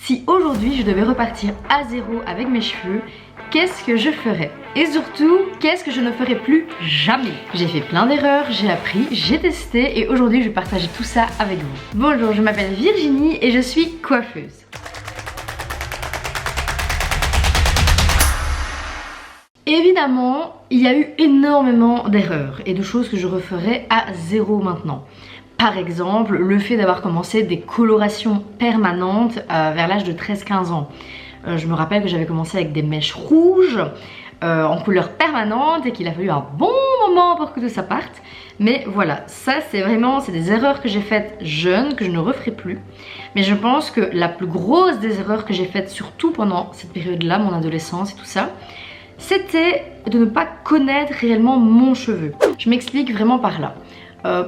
Si aujourd'hui je devais repartir à zéro avec mes cheveux, qu'est-ce que je ferais? Et surtout, qu'est-ce que je ne ferais plus jamais? J'ai fait plein d'erreurs, j'ai appris, j'ai testé et aujourd'hui je vais partager tout ça avec vous. Bonjour, je m'appelle Virginie et je suis coiffeuse. Évidemment, il y a eu énormément d'erreurs et de choses que je referais à zéro maintenant. Par exemple, le fait d'avoir commencé des colorations permanentes vers l'âge de 13-15 ans. Je me rappelle que j'avais commencé avec des mèches rouges en couleur permanente et qu'il a fallu un bon moment pour que tout ça parte. Mais voilà, ça c'est des erreurs que j'ai faites jeune, que je ne referai plus. Mais je pense que la plus grosse des erreurs que j'ai faites, surtout pendant cette période-là, mon adolescence et tout ça, c'était de ne pas connaître réellement mon cheveu. Je m'explique vraiment par là.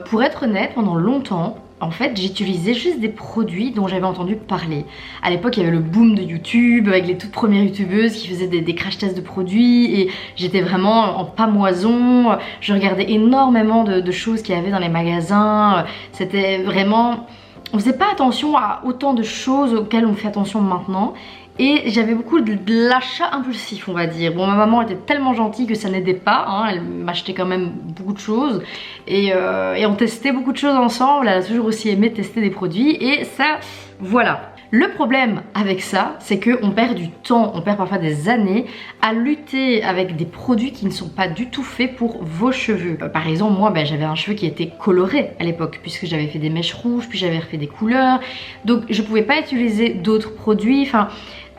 Pour être honnête, pendant longtemps, en fait, j'utilisais juste des produits dont j'avais entendu parler. À l'époque, il y avait le boom de YouTube avec les toutes premières youtubeuses qui faisaient des crash tests de produits et j'étais vraiment en pamoison. Je regardais énormément de choses qu'il y avait dans les magasins. C'était vraiment... On faisait pas attention à autant de choses auxquelles on fait attention maintenant. Et j'avais beaucoup de l'achat impulsif, on va dire. Bon, ma maman était tellement gentille que ça n'aidait pas, hein. Elle m'achetait quand même beaucoup de choses et on testait beaucoup de choses ensemble. Elle a toujours aussi aimé tester des produits et ça, voilà. Le problème avec ça, c'est qu'on perd du temps, on perd parfois des années à lutter avec des produits qui ne sont pas du tout faits pour vos cheveux. Par exemple, moi, j'avais un cheveu qui était coloré à l'époque, puisque j'avais fait des mèches rouges, puis j'avais refait des couleurs. Donc, je pouvais pas utiliser d'autres produits. Enfin,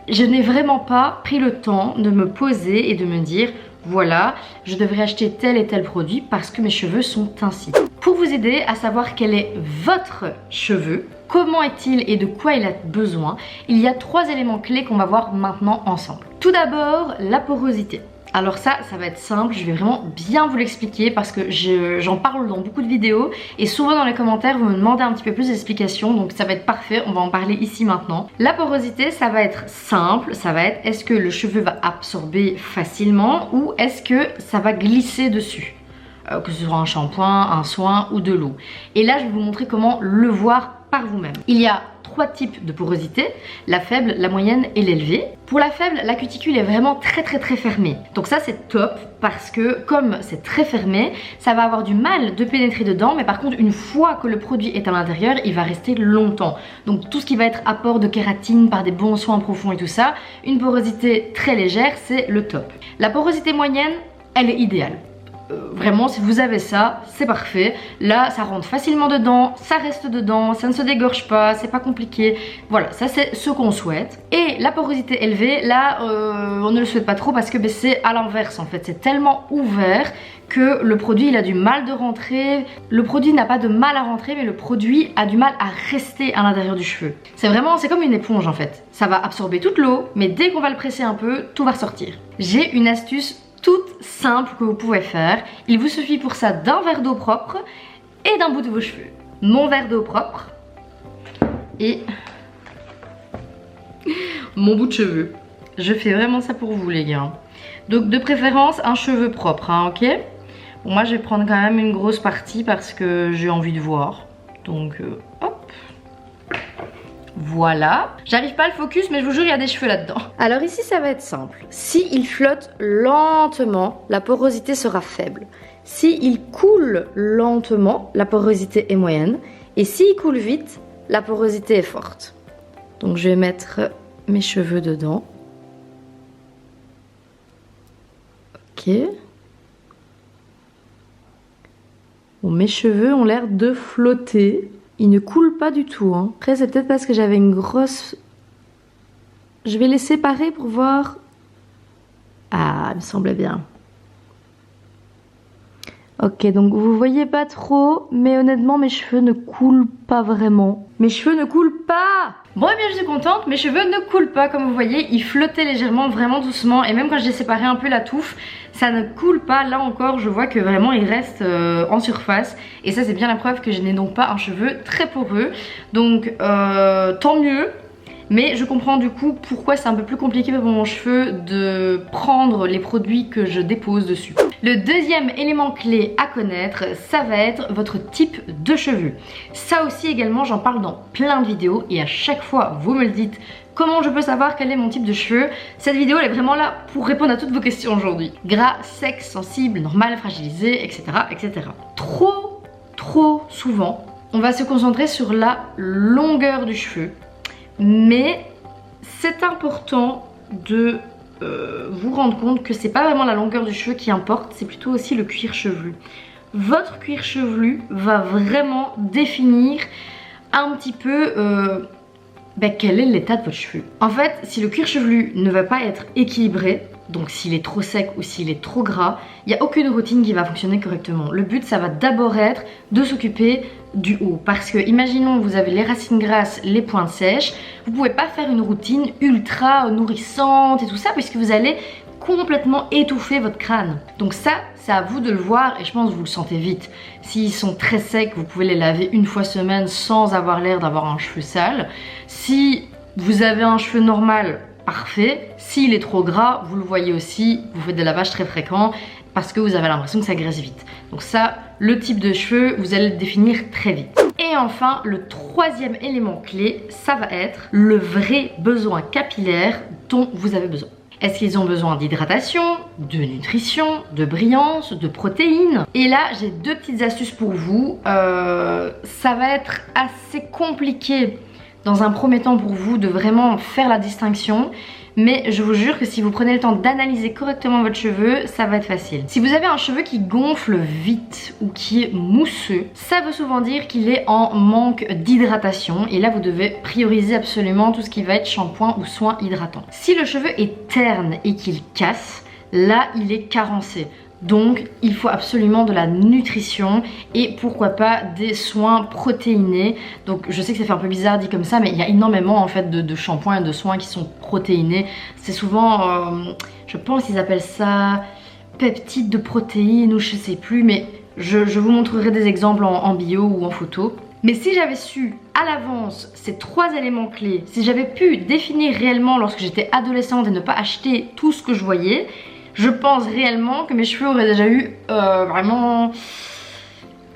je n'ai vraiment pas pris le temps de me poser et de me dire voilà, je devrais acheter tel et tel produit parce que mes cheveux sont ainsi. Pour vous aider à savoir quel est votre cheveu, comment est-il et de quoi il a besoin, il y a 3 éléments clés qu'on va voir maintenant ensemble. Tout d'abord, la porosité. Alors ça va être simple, je vais vraiment bien vous l'expliquer parce que j'en parle dans beaucoup de vidéos et souvent dans les commentaires vous me demandez un petit peu plus d'explications, donc ça va être parfait, on va en parler ici maintenant. La porosité, ça va être simple, ça va être est-ce que le cheveu va absorber facilement ou est-ce que ça va glisser dessus, que ce soit un shampoing, un soin ou de l'eau. Et là je vais vous montrer comment le voir par vous-même. Il y a 3 types de porosité, la faible, la moyenne et l'élevée. Pour la faible, la cuticule est vraiment très fermée. Donc ça c'est top parce que comme c'est très fermé, ça va avoir du mal de pénétrer dedans, mais par contre une fois que le produit est à l'intérieur, il va rester longtemps. Donc tout ce qui va être apport de kératine par des bons soins profonds et tout ça, une porosité très légère, c'est le top. La porosité moyenne, elle est idéale. Vraiment, si vous avez ça, c'est parfait. Là, ça rentre facilement dedans, ça reste dedans, ça ne se dégorge pas, c'est pas compliqué. Voilà, ça c'est ce qu'on souhaite. Et la porosité élevée, là, on ne le souhaite pas trop parce que c'est à l'inverse en fait. C'est tellement ouvert que le produit il a du mal de rentrer. Le produit n'a pas de mal à rentrer, mais le produit a du mal à rester à l'intérieur du cheveu. C'est comme une éponge en fait. Ça va absorber toute l'eau, mais dès qu'on va le presser un peu, tout va ressortir. J'ai une astuce toute simple que vous pouvez faire. Il vous suffit pour ça d'un verre d'eau propre et d'un bout de vos cheveux. Mon verre d'eau propre et mon bout de cheveux. Je fais vraiment ça pour vous les gars. Donc de préférence un cheveu propre, hein, ok. Bon, moi je vais prendre quand même une grosse partie parce que j'ai envie de voir. Donc hop. Voilà, j'arrive pas à le focus mais je vous jure il y a des cheveux là-dedans. Alors ici ça va être simple. Si il flotte lentement, la porosité sera faible. Si il coule lentement, la porosité est moyenne. Et s'il coule vite, la porosité est forte. Donc je vais mettre mes cheveux dedans. Ok. Bon, mes cheveux ont l'air de flotter. Il ne coule pas du tout, hein. Après c'est peut-être parce que j'avais une grosse... Je vais les séparer pour voir... Ah, il me semblait bien. Ok, donc vous voyez pas trop, mais honnêtement mes cheveux ne coulent pas vraiment. Mes cheveux ne coulent pas! Bon et bien je suis contente, mes cheveux ne coulent pas comme vous voyez, ils flottaient légèrement, vraiment doucement. Et même quand j'ai séparé un peu la touffe, ça ne coule pas. Là encore je vois que vraiment il reste en surface. Et ça c'est bien la preuve que je n'ai donc pas un cheveu très poreux. Donc tant mieux. Mais je comprends du coup pourquoi c'est un peu plus compliqué pour mon cheveu de prendre les produits que je dépose dessus. Le deuxième élément clé à connaître, ça va être votre type de cheveux. Ça aussi également, j'en parle dans plein de vidéos et à chaque fois, vous me le dites, comment je peux savoir quel est mon type de cheveux? Cette vidéo elle est vraiment là pour répondre à toutes vos questions aujourd'hui. Gras, sec, sensible, normal, fragilisé, etc. etc. Trop souvent, on va se concentrer sur la longueur du cheveu. Mais c'est important de vous rendre compte que c'est pas vraiment la longueur du cheveu qui importe, c'est plutôt aussi le cuir chevelu. Votre cuir chevelu va vraiment définir un petit peu quel est l'état de votre cheveu. En fait, si le cuir chevelu ne va pas être équilibré, donc s'il est trop sec ou s'il est trop gras, il n'y a aucune routine qui va fonctionner correctement. Le but, ça va d'abord être de s'occuper du haut. Parce que, imaginons, vous avez les racines grasses, les pointes sèches, vous ne pouvez pas faire une routine ultra nourrissante et tout ça, puisque vous allez complètement étouffer votre crâne. Donc ça, c'est à vous de le voir et je pense que vous le sentez vite. S'ils sont très secs, vous pouvez les laver une fois semaine sans avoir l'air d'avoir un cheveu sale. Si vous avez un cheveu normal, parfait. S'il est trop gras, vous le voyez aussi, vous faites des lavages très fréquents parce que vous avez l'impression que ça graisse vite. Donc ça, le type de cheveux, vous allez le définir très vite. Et enfin, le troisième élément clé, ça va être le vrai besoin capillaire dont vous avez besoin. Est-ce qu'ils ont besoin d'hydratation, de nutrition, de brillance, de protéines? Et là, j'ai deux petites astuces pour vous. Ça va être assez compliqué dans un premier temps pour vous de vraiment faire la distinction. Mais je vous jure que si vous prenez le temps d'analyser correctement votre cheveu, ça va être facile. Si vous avez un cheveu qui gonfle vite ou qui est mousseux, ça veut souvent dire qu'il est en manque d'hydratation. Et là, vous devez prioriser absolument tout ce qui va être shampoing ou soins hydratants. Si le cheveu est terne et qu'il casse, là, il est carencé. Donc il faut absolument de la nutrition et pourquoi pas des soins protéinés. Donc je sais que ça fait un peu bizarre dit comme ça, mais il y a énormément en fait de shampoings et de soins qui sont protéinés. C'est souvent, je pense qu'ils appellent ça peptides de protéines ou je sais plus, mais je vous montrerai des exemples en bio ou en photo. Mais si j'avais su à l'avance ces trois éléments clés, si j'avais pu définir réellement lorsque j'étais adolescente et ne pas acheter tout ce que je voyais, je pense réellement que mes cheveux auraient déjà eu vraiment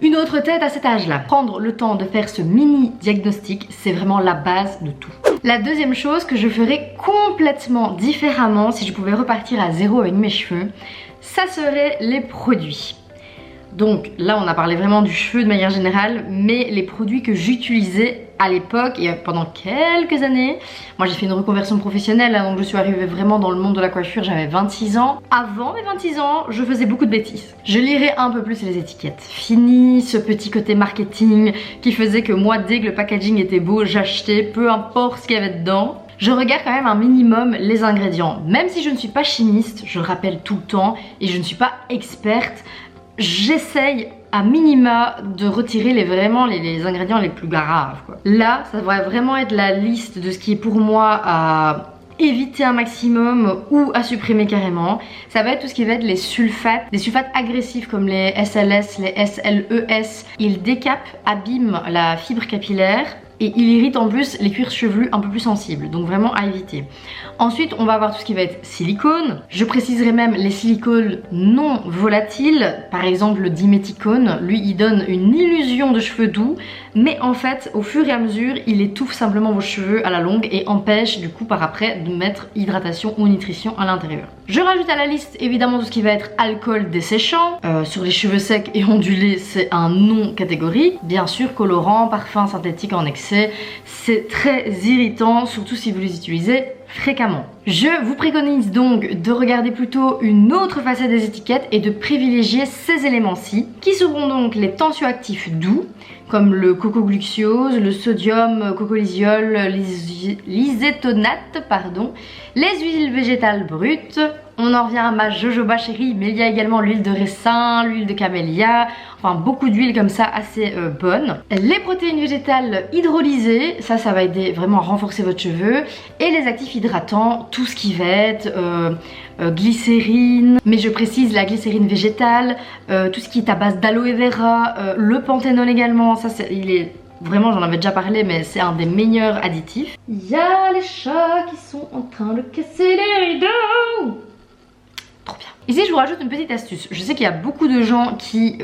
une autre tête à cet âge-là. Prendre le temps de faire ce mini diagnostic, c'est vraiment la base de tout. La deuxième chose que je ferais complètement différemment si je pouvais repartir à zéro avec mes cheveux, ça serait les produits. Donc là on a parlé vraiment du cheveu de manière générale, mais les produits que j'utilisais à l'époque et pendant quelques années, moi j'ai fait une reconversion professionnelle, donc je suis arrivée vraiment dans le monde de la coiffure, j'avais 26 ans. Avant mes 26 ans, je faisais beaucoup de bêtises. Je lirais un peu plus les étiquettes. Fini ce petit côté marketing qui faisait que moi dès que le packaging était beau, j'achetais, peu importe ce qu'il y avait dedans. Je regarde quand même un minimum les ingrédients. Même si je ne suis pas chimiste, je le rappelle tout le temps, et je ne suis pas experte, j'essaye à minima de retirer les ingrédients les plus graves, quoi. Là, ça devrait vraiment être la liste de ce qui est pour moi à éviter un maximum ou à supprimer carrément. Ça va être tout ce qui va être les sulfates agressifs comme les SLS, les SLES. Ils décapent, abîment la fibre capillaire et il irrite en plus les cuirs chevelus un peu plus sensibles, donc vraiment à éviter. Ensuite on va avoir tout ce qui va être silicone. Je préciserai même les silicones non volatiles, par exemple le diméthicone. Lui il donne une illusion de cheveux doux, mais en fait au fur et à mesure il étouffe simplement vos cheveux à la longue et empêche du coup par après de mettre hydratation ou nutrition à l'intérieur. Je rajoute à la liste évidemment tout ce qui va être alcool desséchant. Sur les cheveux secs et ondulés c'est un non catégorique. Bien sûr colorant, parfum synthétique en excès, c'est très irritant, surtout si vous les utilisez fréquemment. Je vous préconise donc de regarder plutôt une autre facette des étiquettes et de privilégier ces éléments-ci, qui seront donc les tensioactifs doux, comme le cocogluciose, le sodium cocolysiol, l'isétonate, les huiles végétales brutes. On en revient à ma jojoba chérie, mais il y a également l'huile de ricin, l'huile de camélia, enfin beaucoup d'huiles comme ça assez bonnes. Les protéines végétales hydrolysées, ça va aider vraiment à renforcer votre cheveu. Et les actifs hydratants, tout ce qui va être glycérine, mais je précise la glycérine végétale, tout ce qui est à base d'aloe vera, le panthénol également, ça il est... Vraiment j'en avais déjà parlé mais c'est un des meilleurs additifs. Il y a les chats qui sont en train de casser les rideaux. Trop bien. Ici je vous rajoute une petite astuce. Je sais qu'il y a beaucoup de gens qui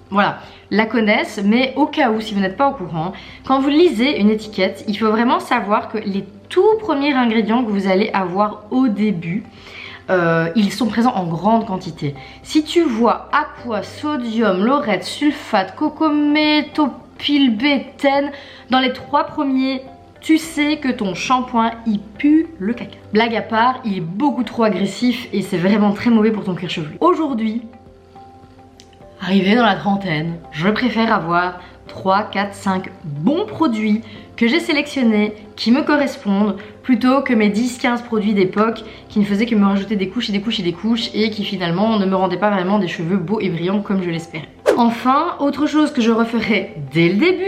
voilà, la connaissent, mais au cas où, si vous n'êtes pas au courant, quand vous lisez une étiquette, il faut vraiment savoir que les tout premiers ingrédients que vous allez avoir au début, ils sont présents en grande quantité. Si tu vois aqua, sodium, laurette, sulfate, cocométhylbétène, dans les 3 premiers, tu sais que ton shampoing il pue le caca. Blague à part, il est beaucoup trop agressif et c'est vraiment très mauvais pour ton cuir chevelu. Aujourd'hui, arrivé dans la trentaine, je préfère avoir 3, 4, 5 bons produits que j'ai sélectionnés, qui me correspondent, plutôt que mes 10-15 produits d'époque qui ne faisaient que me rajouter des couches et des couches et des couches et qui finalement ne me rendaient pas vraiment des cheveux beaux et brillants comme je l'espérais. Enfin, autre chose que je referai dès le début,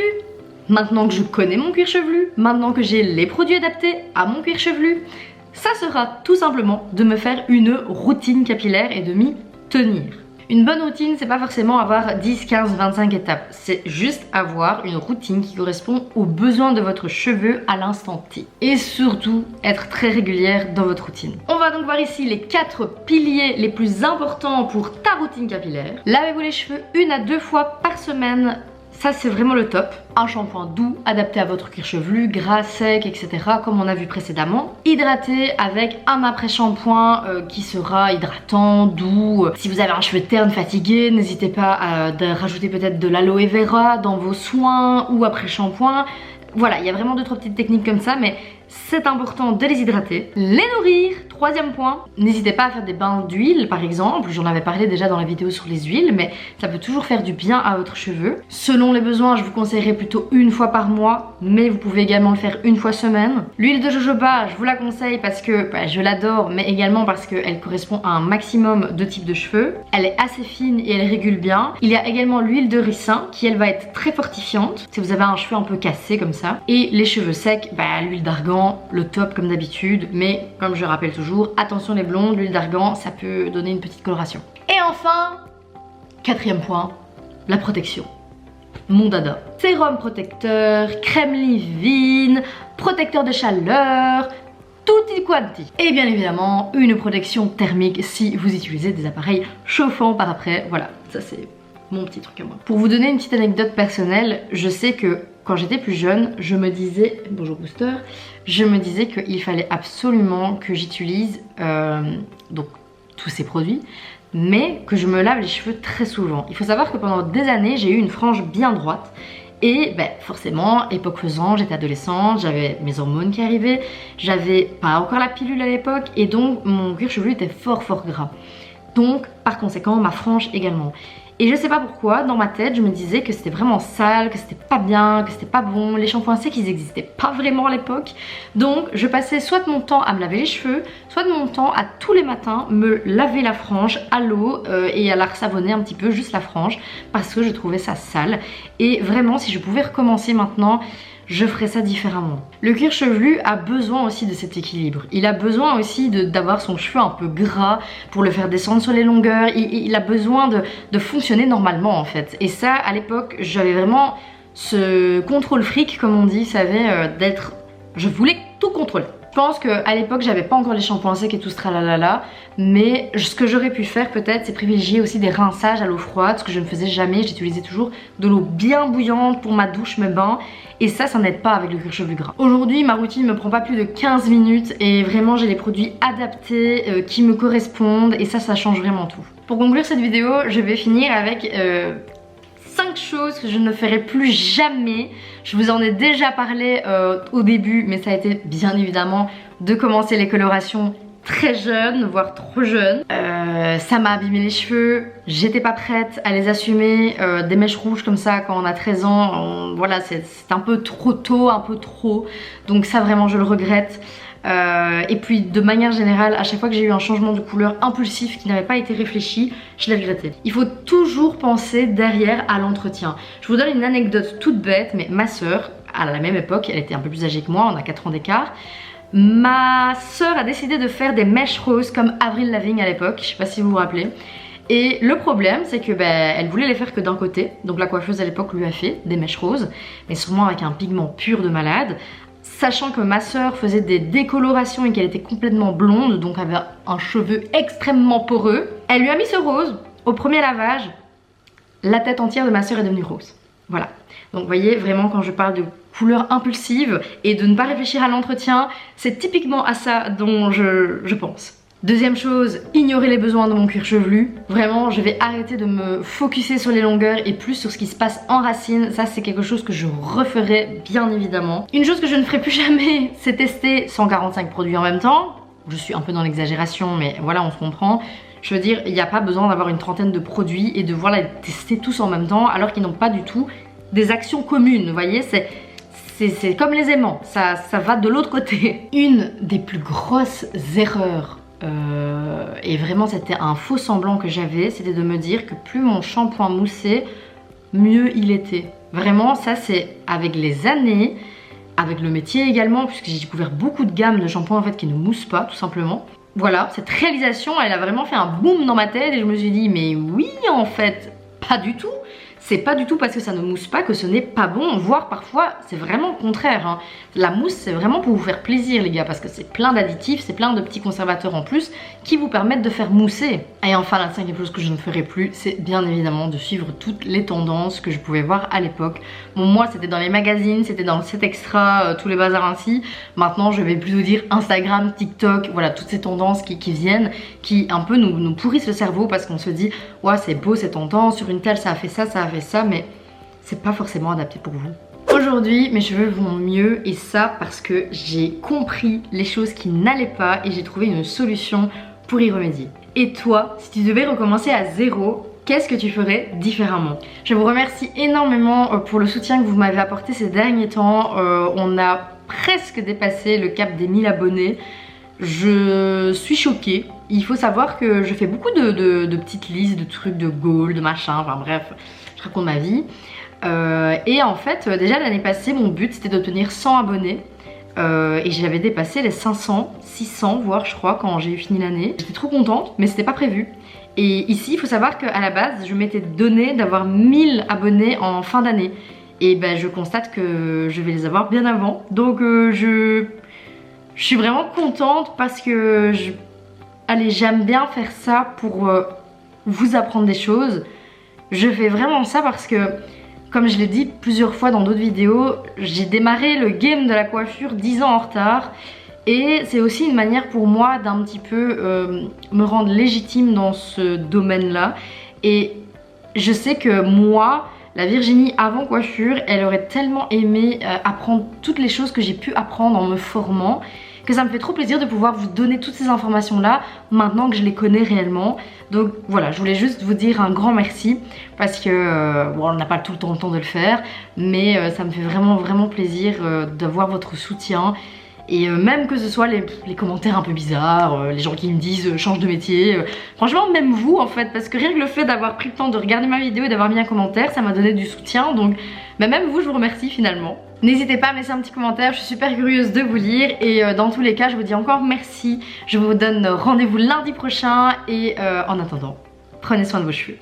maintenant que je connais mon cuir chevelu, maintenant que j'ai les produits adaptés à mon cuir chevelu, ça sera tout simplement de me faire une routine capillaire et de m'y tenir. Une bonne routine, c'est pas forcément avoir 10, 15, 25 étapes, c'est juste avoir une routine qui correspond aux besoins de votre cheveu à l'instant T. Et surtout, être très régulière dans votre routine. On va donc voir ici les 4 piliers les plus importants pour ta routine capillaire. Lavez-vous les cheveux 1 à 2 fois par semaine. Ça c'est vraiment le top. Un shampoing doux, adapté à votre cuir chevelu, gras, sec, etc. comme on a vu précédemment. Hydraté avec un après-shampoing qui sera hydratant, doux. Si vous avez un cheveu terne, fatigué, n'hésitez pas à rajouter peut-être de l'aloe vera dans vos soins ou après-shampoing. Voilà, il y a vraiment 2-3 petites techniques comme ça, mais c'est important de les hydrater. Les nourrir, 3e point, n'hésitez pas à faire des bains d'huile par exemple, j'en avais parlé déjà dans la vidéo sur les huiles, mais ça peut toujours faire du bien à votre cheveu. Selon les besoins, je vous conseillerais plutôt 1 fois par mois, mais vous pouvez également le faire 1 fois semaine. L'huile de jojoba, je vous la conseille parce que je l'adore, mais également parce qu'elle correspond à un maximum de types de cheveux. Elle est assez fine et elle régule bien. Il y a également l'huile de ricin qui elle va être très fortifiante si vous avez un cheveu un peu cassé comme ça. Et les cheveux secs, l'huile d'argan, le top comme d'habitude, mais comme je rappelle toujours, attention les blondes, l'huile d'argan ça peut donner une petite coloration. Et enfin, 4e point, la protection. Mon dada. Sérum protecteur, crème leave-in, protecteur de chaleur, tutti quanti. Et bien évidemment, une protection thermique si vous utilisez des appareils chauffants par après. Voilà, ça c'est mon petit truc à moi. Pour vous donner une petite anecdote personnelle, je sais que quand j'étais plus jeune, je me disais, bonjour booster, je me disais qu'il fallait absolument que j'utilise donc tous ces produits, mais que je me lave les cheveux très souvent. Il faut savoir que pendant des années, j'ai eu une frange bien droite. Et forcément, époque faisant, j'étais adolescente, j'avais mes hormones qui arrivaient, j'avais pas encore la pilule à l'époque, et donc mon cuir chevelu était fort gras. Donc par conséquent, ma frange également. Et je sais pas pourquoi, dans ma tête, je me disais que c'était vraiment sale, que c'était pas bien, que c'était pas bon. Les shampoings secs, ils existaient pas vraiment à l'époque. Donc je passais soit de mon temps à me laver les cheveux, soit de mon temps à tous les matins me laver la frange à l'eau et à la savonner un petit peu, juste la frange, parce que je trouvais ça sale. Et vraiment, si je pouvais recommencer maintenant, je ferais ça différemment. Le cuir chevelu a besoin aussi de cet équilibre. Il a besoin aussi d'avoir son cheveu un peu gras pour le faire descendre sur les longueurs. Il a besoin de fonctionner normalement en fait. Et ça, à l'époque, j'avais vraiment ce contrôle fric, comme on dit, vous savez, d'être... Je voulais tout contrôler. Je pense qu'à l'époque j'avais pas encore les shampoings secs et tout ce tralalala, mais ce que j'aurais pu faire peut-être c'est privilégier aussi des rinçages à l'eau froide, ce que je ne faisais jamais. J'utilisais toujours de l'eau bien bouillante pour ma douche, mes bains, et ça n'aide pas avec le cuir chevelu gras. Aujourd'hui ma routine me prend pas plus de 15 minutes et vraiment j'ai des produits adaptés qui me correspondent, et ça change vraiment tout. Pour conclure cette vidéo, je vais finir avec 5 choses que je ne ferai plus jamais. Je vous en ai déjà parlé au début, mais ça a été bien évidemment de commencer les colorations très jeune, voire trop jeune. Ça m'a abîmé les cheveux, j'étais pas prête à les assumer. Des mèches rouges comme ça quand on a 13 ans, voilà, c'est un peu trop tôt, un peu trop. Donc ça vraiment je le regrette. Et puis de manière générale, à chaque fois que j'ai eu un changement de couleur impulsif qui n'avait pas été réfléchi, je l'ai regretté. Il faut toujours penser derrière à l'entretien. Je vous donne une anecdote toute bête, mais ma soeur, à la même époque, elle était un peu plus âgée que moi, on a 4 ans d'écart. Ma soeur a décidé de faire des mèches roses comme Avril Lavigne à l'époque, je sais pas si vous vous rappelez. Et le problème c'est que elle voulait les faire que d'un côté, donc la coiffeuse à l'époque lui a fait des mèches roses, mais sûrement avec un pigment pur de malade. Sachant que ma soeur faisait des décolorations et qu'elle était complètement blonde, donc avait un cheveu extrêmement poreux, Elle lui a mis ce rose, au premier lavage, la tête entière de ma soeur est devenue rose. Voilà. Donc vous voyez, vraiment quand je parle de couleur impulsive et de ne pas réfléchir à l'entretien, c'est typiquement à ça dont je pense. Deuxième chose, ignorer les besoins de mon cuir chevelu. Vraiment, je vais arrêter de me focuser sur les longueurs et plus sur ce qui se passe en racine. Ça, c'est quelque chose que je referai bien évidemment. Une chose que je ne ferai plus jamais, c'est tester 145 produits en même temps. Je suis un peu dans l'exagération, mais voilà, on se comprend. Je veux dire, il n'y a pas besoin d'avoir une trentaine de produits et de voilà, les tester tous en même temps alors qu'ils n'ont pas du tout des actions communes. Vous voyez, c'est comme les aimants, ça va de l'autre côté. Une des plus grosses erreurs, et vraiment c'était un faux semblant que j'avais, c'était de me dire que plus mon shampoing moussait, mieux il était. Vraiment, ça c'est avec les années, avec le métier également, puisque j'ai découvert beaucoup de gammes de shampoings en fait qui ne moussent pas tout simplement. Voilà, cette réalisation, elle a vraiment fait un boom dans ma tête et je me suis dit mais oui en fait, pas du tout. C'est pas du tout parce que ça ne mousse pas que ce n'est pas bon, voire parfois c'est vraiment le contraire, hein. La mousse c'est vraiment pour vous faire plaisir les gars, parce que c'est plein d'additifs, c'est plein de petits conservateurs en plus qui vous permettent de faire mousser. Et enfin la cinquième chose que je ne ferai plus, c'est bien évidemment de suivre toutes les tendances que je pouvais voir à l'époque. Bon, moi c'était dans les magazines, c'était dans le set extra, tous les bazars ainsi. Maintenant je vais plutôt dire Instagram, TikTok, voilà toutes ces tendances qui viennent, qui un peu nous pourrissent le cerveau parce qu'on se dit ouais c'est beau, c'est tendance, sur une telle ça a fait ça a fait ça, mais c'est pas forcément adapté pour vous. Aujourd'hui mes cheveux vont mieux et ça parce que j'ai compris les choses qui n'allaient pas et j'ai trouvé une solution pour y remédier. Et toi, si tu devais recommencer à zéro, qu'est-ce que tu ferais différemment? Je vous remercie énormément pour le soutien que vous m'avez apporté ces derniers temps. On a presque dépassé le cap des 1000 abonnés. Je suis choquée. Il faut savoir que je fais beaucoup de petites listes, de trucs, de goals, de machin, enfin bref, je raconte ma vie. Et en fait, déjà l'année passée, mon but c'était d'obtenir 100 abonnés. Et j'avais dépassé les 500, 600 voire je crois quand j'ai fini l'année. J'étais trop contente, mais c'était pas prévu. Et ici, il faut savoir qu'à la base, je m'étais donné d'avoir 1000 abonnés en fin d'année. Et ben je constate que je vais les avoir bien avant. Donc je suis vraiment contente parce que allez, j'aime bien faire ça pour vous apprendre des choses. Je fais vraiment ça parce que, comme je l'ai dit plusieurs fois dans d'autres vidéos, j'ai démarré le game de la coiffure 10 ans en retard. Et c'est aussi une manière pour moi d'un petit peu me rendre légitime dans ce domaine-là. Et je sais que moi, la Virginie avant coiffure, elle aurait tellement aimé apprendre toutes les choses que j'ai pu apprendre en me formant, que ça me fait trop plaisir de pouvoir vous donner toutes ces informations là maintenant que je les connais réellement. Donc voilà, je voulais juste vous dire un grand merci parce que bon, on n'a pas tout le temps de le faire, mais ça me fait vraiment plaisir d'avoir votre soutien. Et même que ce soit les commentaires un peu bizarres, les gens qui me disent change de métier, franchement même vous en fait, parce que rien que le fait d'avoir pris le temps de regarder ma vidéo et d'avoir mis un commentaire, ça m'a donné du soutien, donc bah, même vous je vous remercie finalement. N'hésitez pas à me laisser un petit commentaire, je suis super curieuse de vous lire et dans tous les cas je vous dis encore merci. Je vous donne rendez-vous lundi prochain et en attendant, prenez soin de vos cheveux.